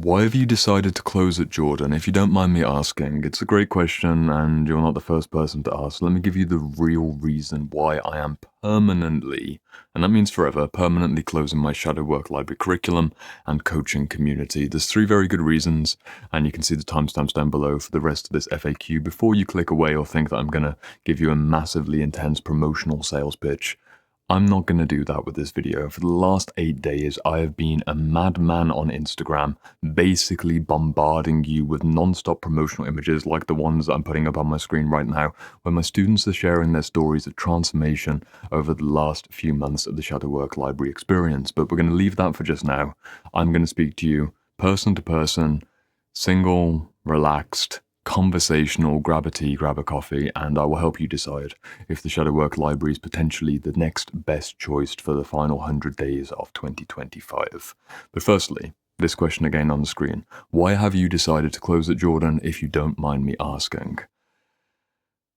Why have you decided to close at Jordan? If you don't mind me asking, it's a great question and you're not the first person to ask. Let me give you the real reason why I am permanently, and that means forever, permanently closing my Shadow Work Library curriculum and coaching community. There's 3 very good reasons, and you can see the timestamps down below for the rest of this FAQ before you click away or think that I'm going to give you a massively intense promotional sales pitch. I'm not going to do that with this video. For the last 8 days, I have been a madman on Instagram, basically bombarding you with non-stop promotional images like the ones I'm putting up on my screen right now, where my students are sharing their stories of transformation over the last few months of the Shadow Work Library experience. But we're going to leave that for just now. I'm going to speak to you person to person, single, relaxed, conversational, grab a tea, grab a coffee, and I will help you decide if the Shadow Work Library is potentially the next best choice for the final 100 days of 2025. But firstly, this question again on the screen. Why have you decided to close at Jordan, if you don't mind me asking?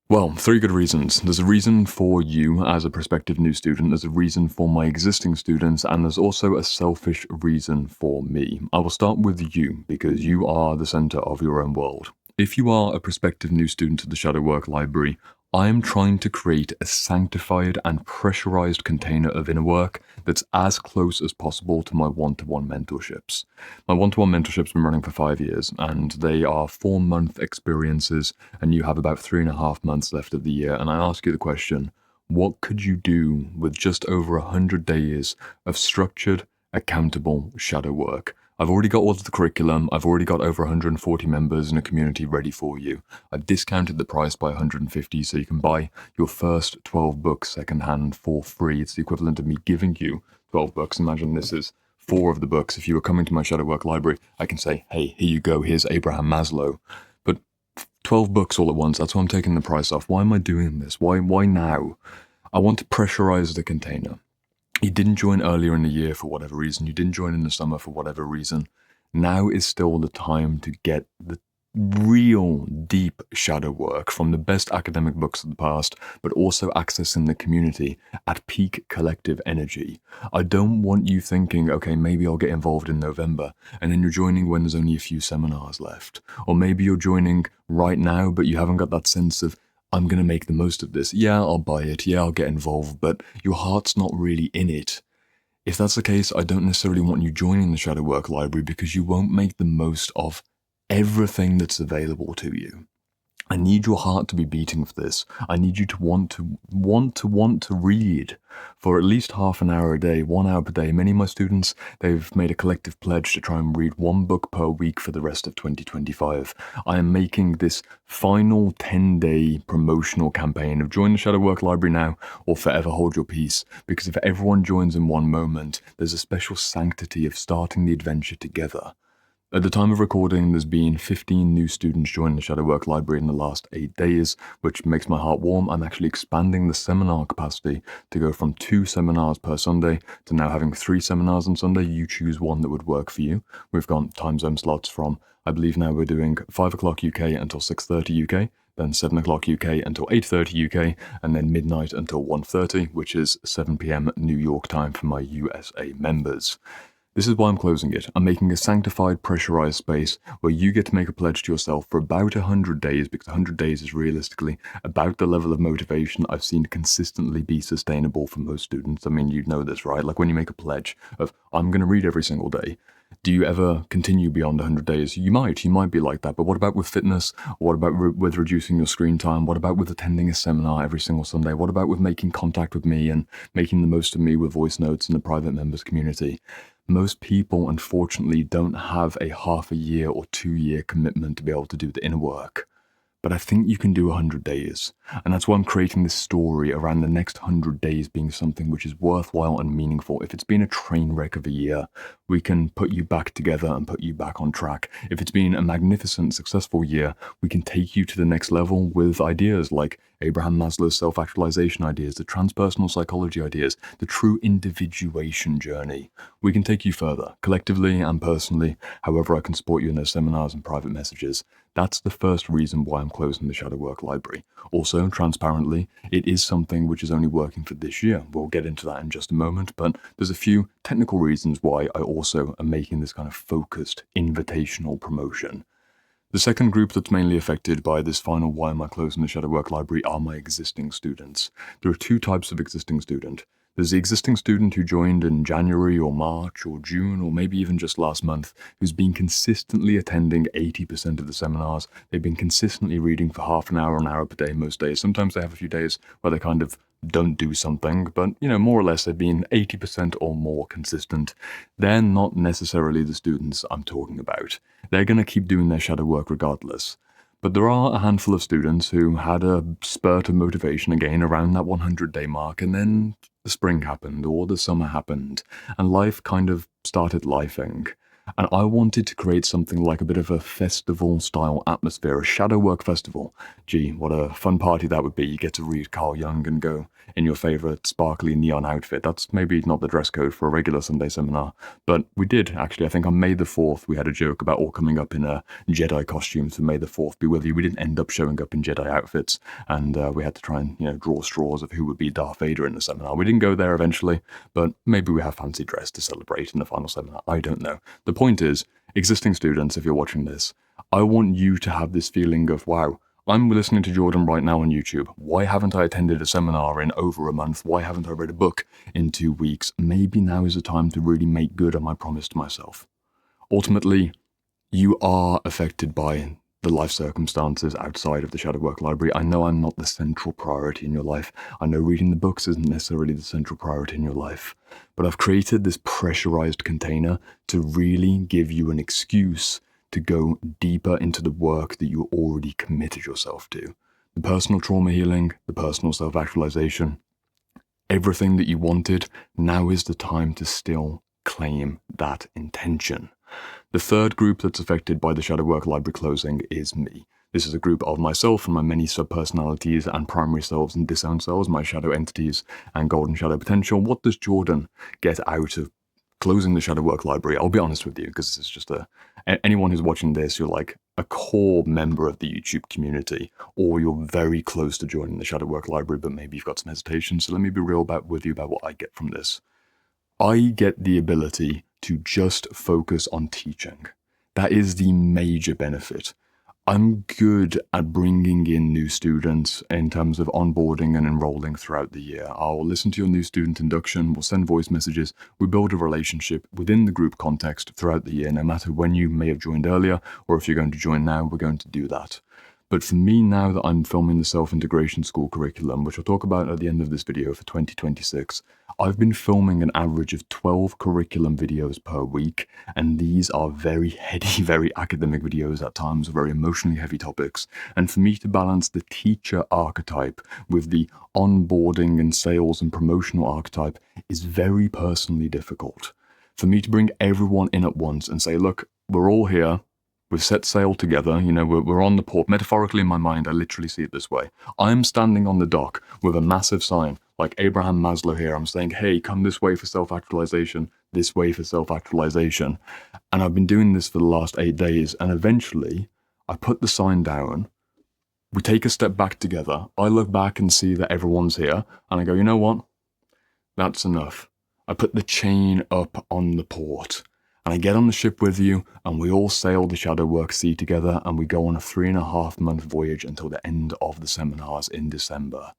Well, 3 good reasons. There's a reason for you as a prospective new student, there's a reason for my existing students, and there's also a selfish reason for me. I will start with you, because you are the center of your own world. If you are a prospective new student of the Shadow Work Library, I am trying to create a sanctified and pressurized container of inner work that's as close as possible to my one-to-one mentorships. My one-to-one mentorships have been running for 5 years, and they are 4-month experiences, and you have about 3.5 months left of the year. And I ask you the question, what could you do with just over 100 days of structured, accountable shadow work? I've already got all of the curriculum, I've already got over 140 members in a community ready for you. I've discounted the price by 150 so you can buy your first 12 books secondhand for free. It's the equivalent of me giving you 12 books. Imagine this is 4 of the books. If you were coming to my Shadow Work Library, I can say, hey, here you go, here's Abraham Maslow. But 12 books all at once, that's why I'm taking the price off. Why am I doing this? Why now? I want to pressurize the container. You didn't join earlier in the year for whatever reason, you didn't join in the summer for whatever reason. Now is still the time to get the real deep shadow work from the best academic books of the past, but also accessing the community at peak collective energy. I don't want you thinking, okay, maybe I'll get involved in November, and then you're joining when there's only a few seminars left. Or maybe you're joining right now, but you haven't got that sense of, I'm going to make the most of this. Yeah, I'll buy it. Yeah, I'll get involved, but your heart's not really in it. If that's the case, I don't necessarily want you joining the Shadow Work Library because you won't make the most of everything that's available to you. I need your heart to be beating for this. I need you to want to read for at least half an hour a day, 1 hour per day. Many of my students, they've made a collective pledge to try and read 1 book per week for the rest of 2025. I am making this final 10-day promotional campaign of join the Shadow Work Library now or forever hold your peace, because if everyone joins in one moment, there's a special sanctity of starting the adventure together. At the time of recording, there's been 15 new students join the Shadow Work Library in the last 8 days, which makes my heart warm. I'm actually expanding the seminar capacity to go from 2 seminars per Sunday to now having 3 seminars on Sunday. You choose one that would work for you. We've got time zone slots from, I believe now we're doing 5 o'clock UK until 6:30 UK, then 7 o'clock UK until 8:30 UK, and then midnight until 1:30, which is 7 p.m. New York time for my USA members. This is why I'm closing it. I'm making a sanctified, pressurized space where you get to make a pledge to yourself for about 100 days, because 100 days is realistically about the level of motivation I've seen consistently be sustainable for most students. I mean, you know this, right? Like when you make a pledge of, I'm going to read every single day. Do you ever continue beyond 100 days? You might be like that, but what about with fitness? What about with reducing your screen time? What about with attending a seminar every single Sunday? What about with making contact with me and making the most of me with voice notes in the private members community? Most people, unfortunately, don't have a half a year or 2-year commitment to be able to do the inner work. But I think you can do 100 days. And that's why I'm creating this story around the next 100 days being something which is worthwhile and meaningful. If it's been a train wreck of a year, we can put you back together and put you back on track. If it's been a magnificent, successful year, we can take you to the next level with ideas like Abraham Maslow's self-actualization ideas, the transpersonal psychology ideas, the true individuation journey. We can take you further, collectively and personally, however I can support you in those seminars and private messages. That's the first reason why I'm closing the Shadow Work Library. Also, transparently, it is something which is only working for this year. We'll get into that in just a moment, but there's a few technical reasons why I also am making this kind of focused, invitational promotion. The second group that's mainly affected by this final why am I closing the Shadow Work Library are my existing students. There are two types of existing student. There's the existing student who joined in January or March or June or maybe even just last month, who's been consistently attending 80% of the seminars. They've been consistently reading for half an hour per day most days. Sometimes they have a few days where they kind of don't do something, but more or less they've been 80% or more consistent. They're not necessarily the students I'm talking about. They're going to keep doing their shadow work regardless. But there are a handful of students who had a spurt of motivation again around that 100-day mark, and then the spring happened or the summer happened, and life kind of started lifing. And I wanted to create something like a bit of a festival-style atmosphere, a shadow work festival. Gee, what a fun party that would be. You get to read Carl Jung and go in your favorite sparkly neon outfit. That's maybe not the dress code for a regular Sunday seminar, but we did actually. I think on May the 4th, we had a joke about all coming up in Jedi costumes for May the 4th be with you. We didn't end up showing up in Jedi outfits, and we had to try and draw straws of who would be Darth Vader in the seminar. We didn't go there eventually, but maybe we have fancy dress to celebrate in the final seminar. I don't know. The point is, existing students, if you're watching this, I want you to have this feeling of, wow, I'm listening to Jordan right now on YouTube. Why haven't I attended a seminar in over a month? Why haven't I read a book in 2 weeks? Maybe now is the time to really make good on my promise to myself. Ultimately, you are affected by the life circumstances outside of the Shadow Work Library. I know I'm not the central priority in your life. I know reading the books isn't necessarily the central priority in your life. But I've created this pressurized container to really give you an excuse to go deeper into the work that you already committed yourself to. The personal trauma healing, the personal self-actualization, everything that you wanted, now is the time to still claim that intention. The third group that's affected by the Shadow Work Library closing is me. This is a group of myself and my many sub-personalities and primary selves and disowned selves, my shadow entities and golden shadow potential. What does Jordan get out of closing the Shadow Work Library? I'll be honest with you, because this is just anyone who's watching this, you're like a core member of the YouTube community, or you're very close to joining the Shadow Work Library, but maybe you've got some hesitation. So let me be real with you about what I get from this. I get the ability to just focus on teaching. That is the major benefit. I'm good at bringing in new students in terms of onboarding and enrolling throughout the year. I'll listen to your new student induction, we'll send voice messages, we build a relationship within the group context throughout the year, no matter when you may have joined earlier or if you're going to join now, we're going to do that. But for me, now that I'm filming the self-integration school curriculum, which I'll talk about at the end of this video for 2026, I've been filming an average of 12 curriculum videos per week, and these are very heady, very academic videos at times, very emotionally heavy topics. And for me to balance the teacher archetype with the onboarding and sales and promotional archetype is very personally difficult. For me to bring everyone in at once and say, look, we're all here. We've set sail together, we're on the port. Metaphorically in my mind, I literally see it this way. I'm standing on the dock with a massive sign, like Abraham Maslow here. I'm saying, hey, come this way for self-actualization, this way for self-actualization. And I've been doing this for the last 8 days. And eventually, I put the sign down. We take a step back together. I look back and see that everyone's here. And I go, you know what? That's enough. I put the chain up on the port. And I get on the ship with you, and we all sail the Shadow Work Sea together, and we go on a 3.5-month voyage until the end of the seminars in December.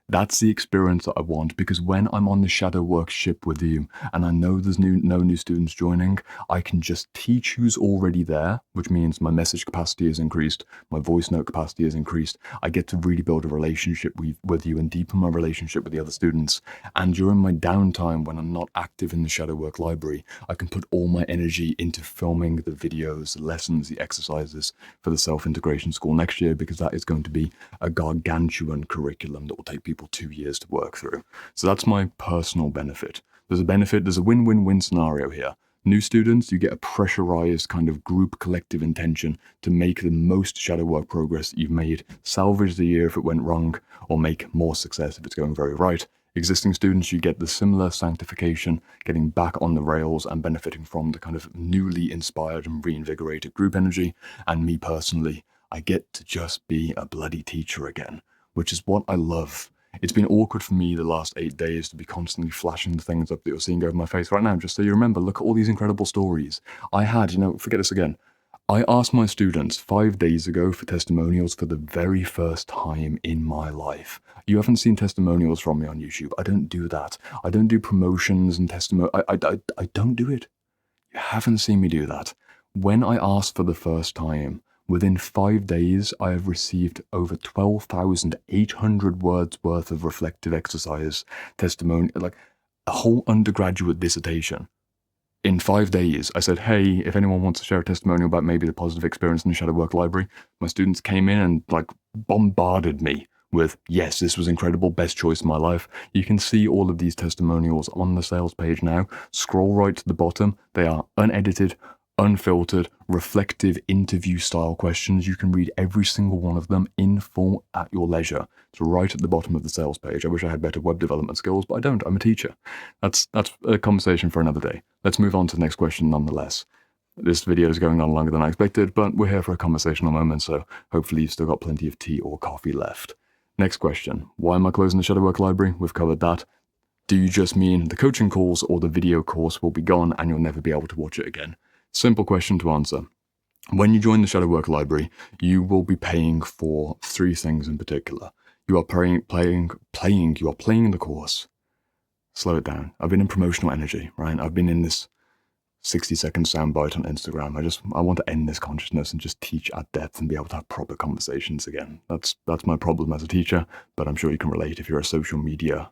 That's the experience that I want, because when I'm on the Shadow Work ship with you, and I know there's no new students joining, I can just teach who's already there, which means my message capacity is increased, my voice note capacity is increased. I get to really build a relationship with you and deepen my relationship with the other students. And during my downtime, when I'm not active in the Shadow Work Library, I can put all my energy into filming the videos, the lessons, the exercises for the self-integration school next year, because that is going to be a gargantuan curriculum that will take people 2 years to work through. So that's my personal benefit. There's a win-win-win scenario here. New students, you get a pressurized kind of group collective intention to make the most shadow work progress that you've made, salvage the year if it went wrong, or make more success if it's going very right. Existing students, you get the similar sanctification, getting back on the rails and benefiting from the kind of newly inspired and reinvigorated group energy. And me personally, I get to just be a bloody teacher again, which is what I love. It's been awkward for me the last 8 days to be constantly flashing the things up that you're seeing over my face right now, just so you remember, look at all these incredible stories. I had, forget this again. I asked my students 5 days ago for testimonials for the very first time in my life. You haven't seen testimonials from me on YouTube. I don't do that. I don't do promotions and testimony. I don't do it. You haven't seen me do that. When I asked for the first time, within 5 days, I have received over 12,800 words worth of reflective exercise testimony, like a whole undergraduate dissertation. In 5 days, I said, hey, if anyone wants to share a testimonial about maybe the positive experience in the Shadow Work Library, my students came in and bombarded me with, yes, this was incredible, best choice of my life. You can see all of these testimonials on the sales page now. Scroll right to the bottom. They are unedited, unfiltered, reflective interview-style questions. You can read every single one of them in full at your leisure. It's right at the bottom of the sales page. I wish I had better web development skills, but I don't. I'm a teacher. That's a conversation for another day. Let's move on to the next question nonetheless. This video is going on longer than I expected, but we're here for a conversational moment, so hopefully you've still got plenty of tea or coffee left. Next question. Why am I closing the Shadow Work Library? We've covered that. Do you just mean the coaching calls or the video course will be gone and you'll never be able to watch it again? Simple question to answer. When you join the Shadow Work Library, you will be paying for 3 things in particular. You are playing the course. Slow it down. I've been in promotional energy, right? I've been in this 60-second soundbite on Instagram. I want to end this consciousness and just teach at depth and be able to have proper conversations again. That's my problem as a teacher, but I'm sure you can relate if you're a social media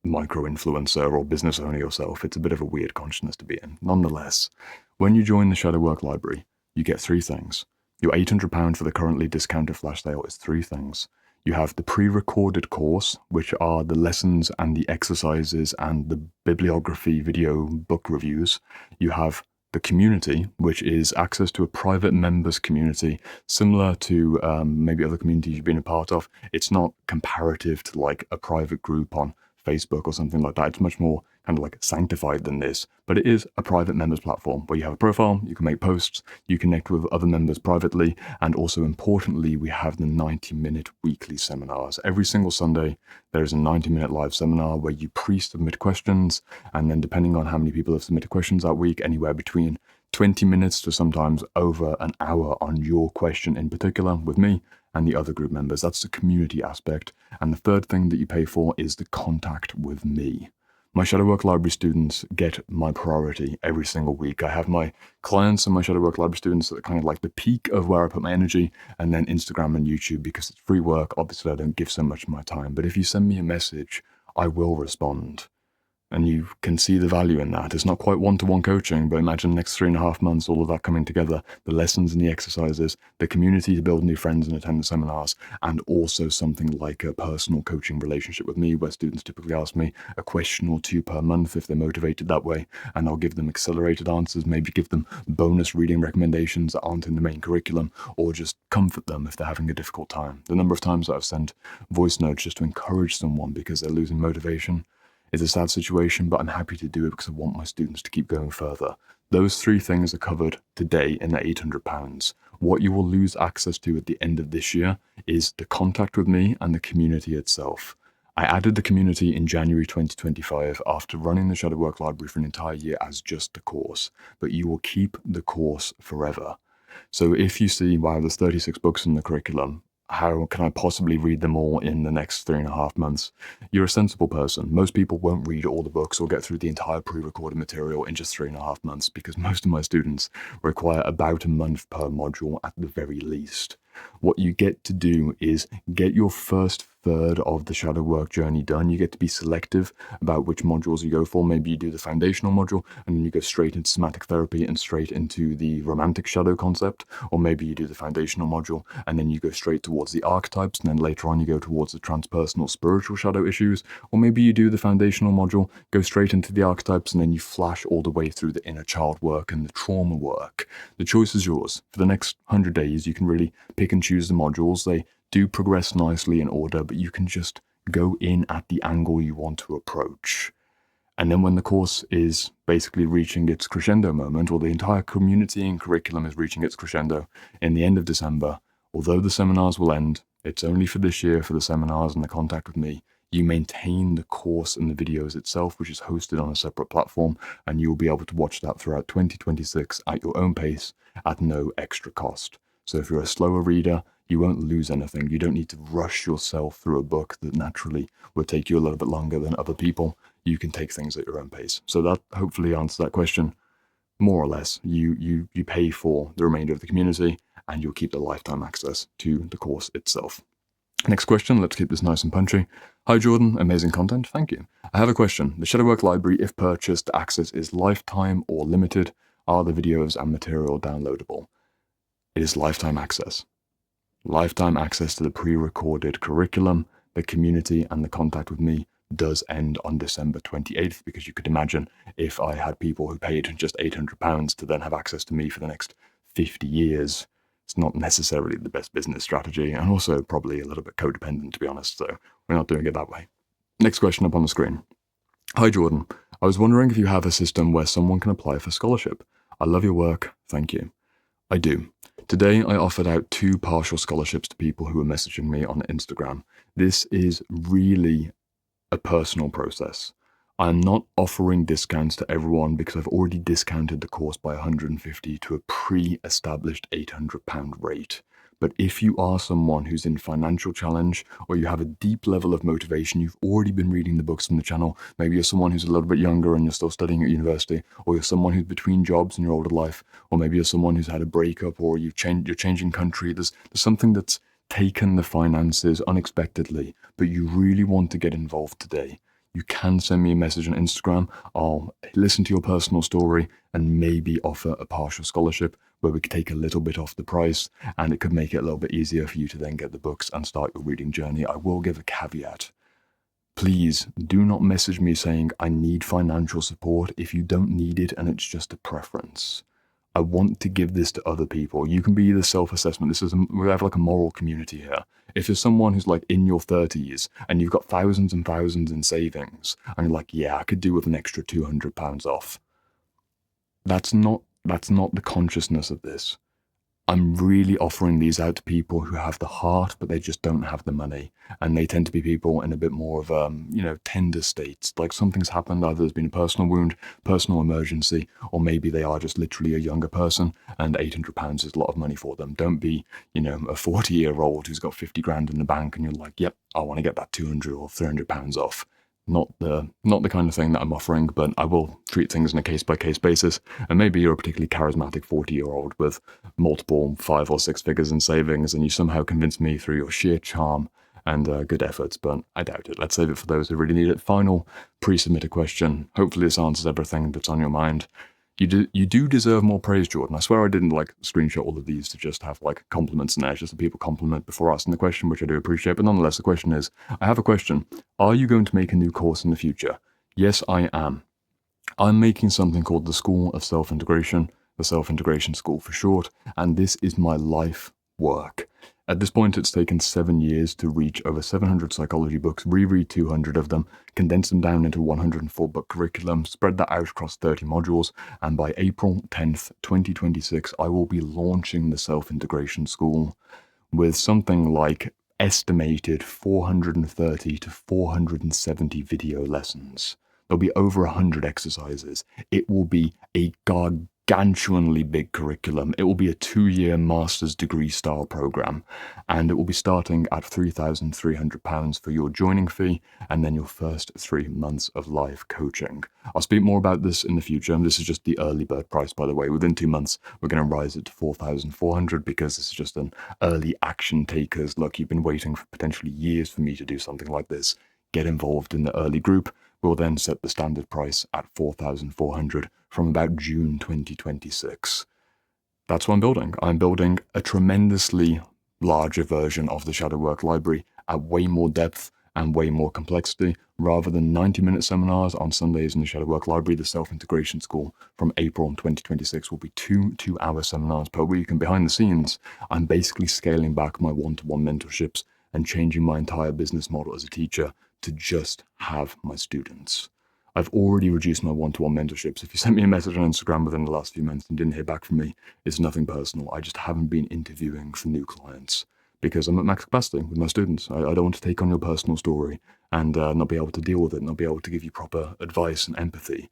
micro-influencer or business owner yourself. It's a bit of a weird consciousness to be in. Nonetheless, when you join the Shadow Work Library, you get 3 things. Your £800 for the currently discounted flash sale is 3 things. You have the pre-recorded course, which are the lessons and the exercises and the bibliography video book reviews. You have the community, which is access to a private members community, similar to maybe other communities you've been a part of. It's not comparative to like a private group on Facebook or something like that. It's much more kind of like sanctified than this, but it is a private members platform where you have a profile, you can make posts, you connect with other members privately, and also importantly, we have the 90-minute weekly seminars. Every single Sunday, there is a 90-minute live seminar where you pre-submit questions, and then depending on how many people have submitted questions that week, anywhere between 20 minutes to sometimes over an hour on your question in particular with me and the other group members. That's the community aspect. And the third thing that you pay for is the contact with me. My Shadow Work Library students get my priority every single week. I have my clients and my Shadow Work Library students that are kind of like the peak of where I put my energy, and then Instagram and YouTube because it's free work. Obviously, I don't give so much of my time, but if you send me a message, I will respond. And you can see the value in that. It's not quite one-to-one coaching, but imagine the next 3.5 months, all of that coming together, the lessons and the exercises, the community to build new friends and attend the seminars, and also something like a personal coaching relationship with me where students typically ask me a question or 2 per month if they're motivated that way, and I'll give them accelerated answers, maybe give them bonus reading recommendations that aren't in the main curriculum, or just comfort them if they're having a difficult time. The number of times that I've sent voice notes just to encourage someone because they're losing motivation, it's a sad situation, but I'm happy to do it because I want my students to keep going further. Those 3 things are covered today in the £800. What you will lose access to at the end of this year is the contact with me and the community itself. I added the community in January 2025 after running the Shadow Work Library for an entire year as just the course, but you will keep the course forever. So if you see, wow, there's 36 books in the curriculum, how can I possibly read them all in the next 3.5 months? You're a sensible person. Most people won't read all the books or get through the entire pre-recorded material in just 3.5 months because most of my students require about a month per module at the very least. What you get to do is get your first third of the shadow work journey done. You get to be selective about which modules you go for. Maybe you do the foundational module and then you go straight into somatic therapy and straight into the romantic shadow concept. Or maybe you do the foundational module and then you go straight towards the archetypes, and then later on you go towards the transpersonal spiritual shadow issues. Or maybe you do the foundational module, go straight into the archetypes, and then you flash all the way through the inner child work and the trauma work. The choice is yours. For the next 100 days, you can really pick and choose the modules. They do progress nicely in order, but you can just go in at the angle you want to approach. And then when the course is basically reaching its crescendo moment, or the entire community and curriculum is reaching its crescendo in the end of December, although the seminars will end, it's only for this year for the seminars and the contact with me. You maintain the course and the videos itself, which is hosted on a separate platform, and you'll be able to watch that throughout 2026 at your own pace at no extra cost. So if you're a slower reader, you won't lose anything. You don't need to rush yourself through a book that naturally would take you a little bit longer than other people. You can take things at your own pace. So that hopefully answers that question. More or less, you pay for the remainder of the community and you'll keep the lifetime access to the course itself. Next question, let's keep this nice and punchy. Hi Jordan, amazing content, thank you. I have a question. The Shadowwork library, if purchased, access is lifetime or limited? Are the videos and material downloadable? It is lifetime access. Lifetime access to the pre-recorded curriculum, the community, and the contact with me does end on December 28th, because you could imagine if I had people who paid just £800 to then have access to me for the next 50 years, it's not necessarily the best business strategy, and also probably a little bit codependent, to be honest, so we're not doing it that way. Next question up on the screen. Hi Jordan, I was wondering if you have a system where someone can apply for scholarship. I love your work, thank you. I do. Today I offered out 2 partial scholarships to people who were messaging me on Instagram. This is really a personal process. I'm not offering discounts to everyone because I've already discounted the course by $150 to a pre-established £800 rate. But if you are someone who's in financial challenge, or you have a deep level of motivation, you've already been reading the books from the channel, maybe you're someone who's a little bit younger and you're still studying at university, or you're someone who's between jobs in your older life, or maybe you're someone who's had a breakup, or you're changing country, there's something that's taken the finances unexpectedly, but you really want to get involved today, you can send me a message on Instagram. I'll listen to your personal story and maybe offer a partial scholarship where we could take a little bit off the price, and it could make it a little bit easier for you to then get the books and start your reading journey. I will give a caveat. Please do not message me saying I need financial support if you don't need it and it's just a preference. I want to give this to other people. You can be the self-assessment. We have like a moral community here. If there's someone who's like in your 30s and you've got thousands and thousands in savings and you're like, yeah, I could do with an extra £200 off. That's not the consciousness of this. I'm really offering these out to people who have the heart, but they just don't have the money. And they tend to be people in a bit more of, tender states. Like something's happened, either there's been a personal wound, personal emergency, or maybe they are just literally a younger person and £800 is a lot of money for them. Don't be, a 40-year-old who's got 50 grand in the bank and you're like, yep, I want to get that 200 or £300 off. Not the kind of thing that I'm offering, but I will treat things on a case-by-case basis. And maybe you're a particularly charismatic 40-year-old with multiple 5 or 6 figures in savings, and you somehow convince me through your sheer charm and good efforts, but I doubt it. Let's save it for those who really need it. Final pre-submitted question. Hopefully this answers everything that's on your mind. You do deserve more praise, Jordan. I swear I didn't screenshot all of these to just have compliments in there, just so people compliment before asking the question, which I do appreciate. But nonetheless, the question is, I have a question. Are you going to make a new course in the future? Yes, I am. I'm making something called the School of Self-Integration, the Self-Integration School for short, and this is my life work. At this point, it's taken 7 years to reach over 700 psychology books, reread 200 of them, condense them down into 104-book curriculum, spread that out across 30 modules, and by April 10th, 2026, I will be launching the Self-Integration School with something like estimated 430 to 470 video lessons. There'll be over 100 exercises. It will be a gargantuanly big curriculum. It will be a 2-year master's degree style program, and it will be starting at £3,300 for your joining fee and then your first 3 months of live coaching. I'll speak more about this in the future. This is just the early bird price, by the way. Within 2 months, we're going to rise it to £4,400 because this is just an early action takers. Look, you've been waiting for potentially years for me to do something like this. Get involved in the early group. We'll then set the standard price at £4,400 from about June 2026. That's what I'm building. I'm building a tremendously larger version of the Shadow Work Library at way more depth and way more complexity. Rather than 90-minute seminars on Sundays in the Shadow Work Library, the Self-Integration School from April 2026 will be 2-hour seminars per week. And behind the scenes, I'm basically scaling back my one-to-one mentorships and changing my entire business model as a teacher to just have my students. I've already reduced my one-to-one mentorships. If you sent me a message on Instagram within the last few months and didn't hear back from me, it's nothing personal. I just haven't been interviewing for new clients because I'm at max capacity with my students. I don't want to take on your personal story and not be able to deal with it, not be able to give you proper advice and empathy.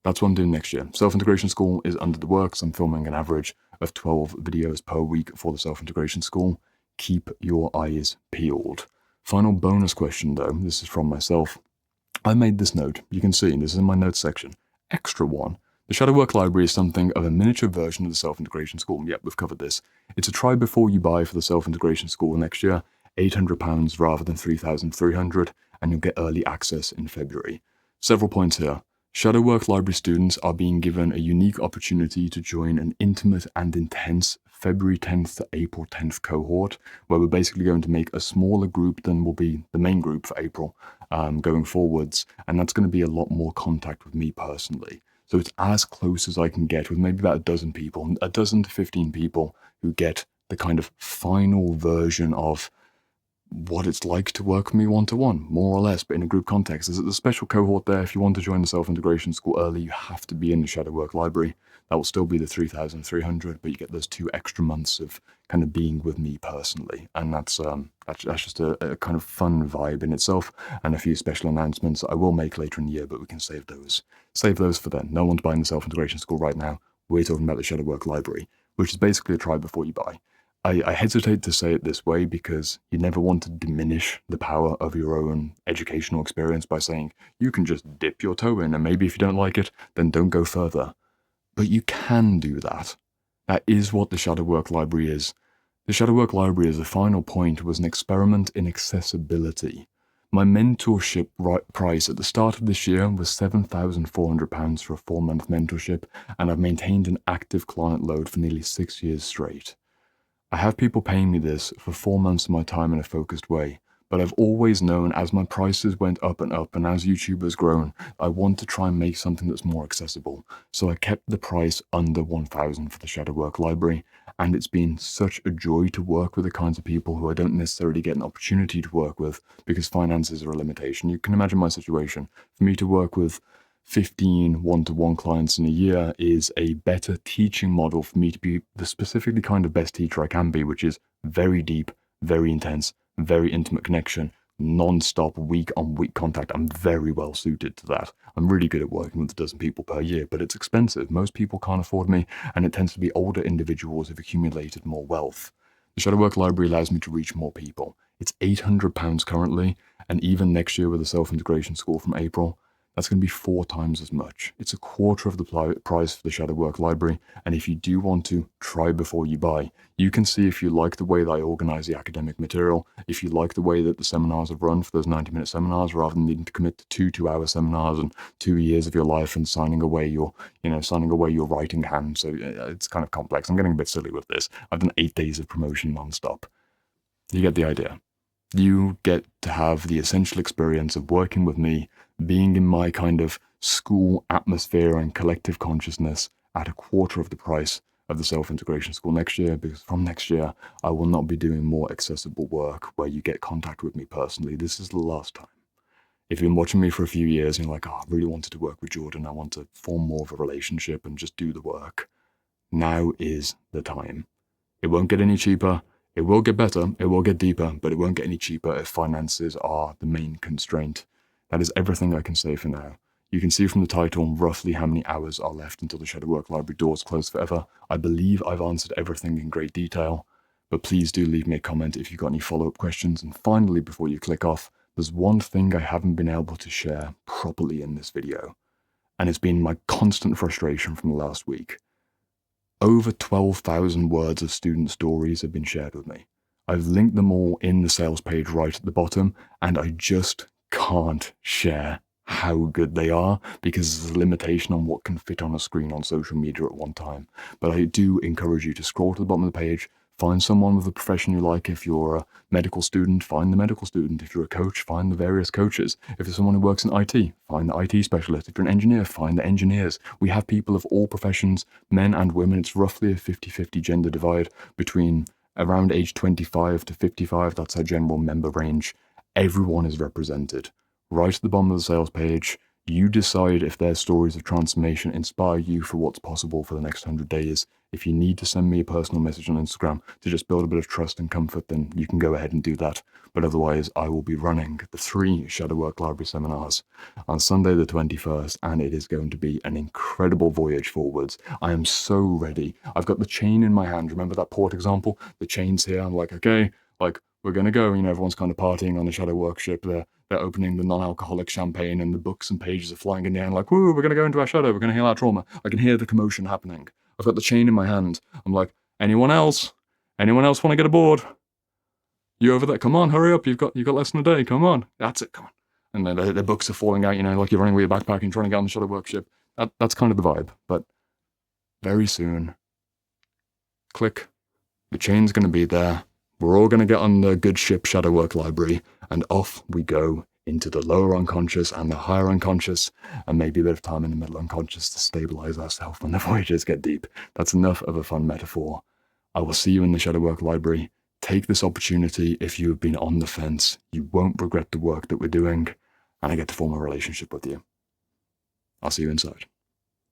That's what I'm doing next year. Self-Integration School is under the works. I'm filming an average of 12 videos per week for the Self-Integration School. Keep your eyes peeled. Final bonus question though, this is from myself. I made this note. You can see this is in my notes section. Extra one. The Shadow Work Library is something of a miniature version of the Self-Integration School. Yep, we've covered this. It's a try before you buy for the Self-Integration School next year. £800 rather than £3,300, and you'll get early access in February. Several points here. Shadow Work Library students are being given a unique opportunity to join an intimate and intense February 10th to April 10th cohort, where we're basically going to make a smaller group than will be the main group for April going forwards, and that's going to be a lot more contact with me personally. So it's as close as I can get with maybe about a dozen people, a dozen to 15 people who get the kind of final version of what it's like to work with me one-to-one, more or less, but in a group context. There's a special cohort there. If you want to join the Self-Integration School early, you have to be in the Shadow Work Library. That will still be the £3,300, but you get those 2 extra months of kind of being with me personally, and that's just a kind of fun vibe in itself, and a few special announcements I will make later in the year, but we can save those for then. No one's buying the Self-Integration School right now. We're talking about the Shadow Work Library, which is basically a try before you buy. I hesitate to say it this way because you never want to diminish the power of your own educational experience by saying you can just dip your toe in and maybe if you don't like it, then don't go further. But you can do that. That is what the Shadow Work Library is. The Shadow Work Library as a final point was an experiment in accessibility. My mentorship price at the start of this year was £7,400 for a 4-month mentorship, and I've maintained an active client load for nearly 6 years straight. I have people paying me this for 4 months of my time in a focused way, but I've always known as my prices went up and as YouTube has grown, I want to try and make something that's more accessible. So I kept the price under £1,000 for the Shadow Work Library, and it's been such a joy to work with the kinds of people who I don't necessarily get an opportunity to work with because finances are a limitation. You can imagine my situation. For me to work with 15 one-to-one clients in a year is a better teaching model for me to be the specifically kind of best teacher I can be, which is very deep, very intense, very intimate connection, non-stop week-on-week contact. I'm very well suited to that. I'm really good at working with a dozen people per year, but it's expensive. Most people can't afford me, and it tends to be older individuals who've accumulated more wealth. The Shadow Work Library allows me to reach more people. It's £800 currently, and even next year with the Self-Integration School from April, that's going to be 4 times as much. It's a quarter of the price for the Shadow Work Library, and if you do want to try before you buy, you can see if you like the way that I organize the academic material, if you like the way that the seminars are run for those 90-minute seminars, rather than needing to commit to 2-hour seminars and 2 years of your life and signing away your writing hand. So it's kind of complex. I'm getting a bit silly with this. I've done 8 days of promotion nonstop. You get the idea. You get to have the essential experience of working with me, being in my kind of school atmosphere and collective consciousness at a quarter of the price of the Self-Integration School next year, because from next year, I will not be doing more accessible work where you get contact with me personally. This is the last time. If you've been watching me for a few years and you're like, oh, I really wanted to work with Jordan, I want to form more of a relationship and just do the work, now is the time. It won't get any cheaper. It will get better, it will get deeper, but it won't get any cheaper if finances are the main constraint. That is everything I can say for now. You can see from the title roughly how many hours are left until the Shadowwork Library doors close forever. I believe I've answered everything in great detail, but please do leave me a comment if you've got any follow-up questions. And finally, before you click off, there's one thing I haven't been able to share properly in this video, and it's been my constant frustration from the last week. Over 12,000 words of student stories have been shared with me. I've linked them all in the sales page right at the bottom, and I just can't share how good they are because there's a limitation on what can fit on a screen on social media at one time. But I do encourage you to scroll to the bottom of the page, find someone with a profession you like. If you're a medical student, find the medical student. If you're a coach, find the various coaches. If you're someone who works in IT, find the IT specialist. If you're an engineer, find the engineers. We have people of all professions, men and women. It's roughly a 50-50 gender divide between around age 25 to 55. That's our general member range. Everyone is represented. Right at the bottom of the sales page, you decide if their stories of transformation inspire you for what's possible for the next 100 days. If you need to send me a personal message on Instagram to just build a bit of trust and comfort, then you can go ahead and do that. But otherwise, I will be running the 3 Shadowwork Library seminars on Sunday the 21st, and it is going to be an incredible voyage forwards. I am so ready. I've got the chain in my hand. Remember that port example? The chain's here. I'm like, okay, like, we're going to go. You know, everyone's kind of partying on the Shadowwork ship. They're opening the non-alcoholic champagne and the books and pages are flying in the air. Like, woo, we're going to go into our shadow. We're going to heal our trauma. I can hear the commotion happening. I've got the chain in my hand. I'm like, anyone else? Anyone else want to get aboard? You over there? Come on, hurry up. You've got less than a day. Come on. That's it. Come on. And then the books are falling out, you know, like you're running with your backpack and trying to get on the Shadowwork ship. That's kind of the vibe. But very soon, click. The chain's going to be there. We're all going to get on the good ship Shadowwork Library, and off we go into the lower unconscious and the higher unconscious, and maybe a bit of time in the middle unconscious to stabilize ourselves when the voyages get deep. That's enough of a fun metaphor. I will see you in the Shadowwork Library. Take this opportunity. If you have been on the fence, you won't regret the work that we're doing, and I get to form a relationship with you. I'll see you inside.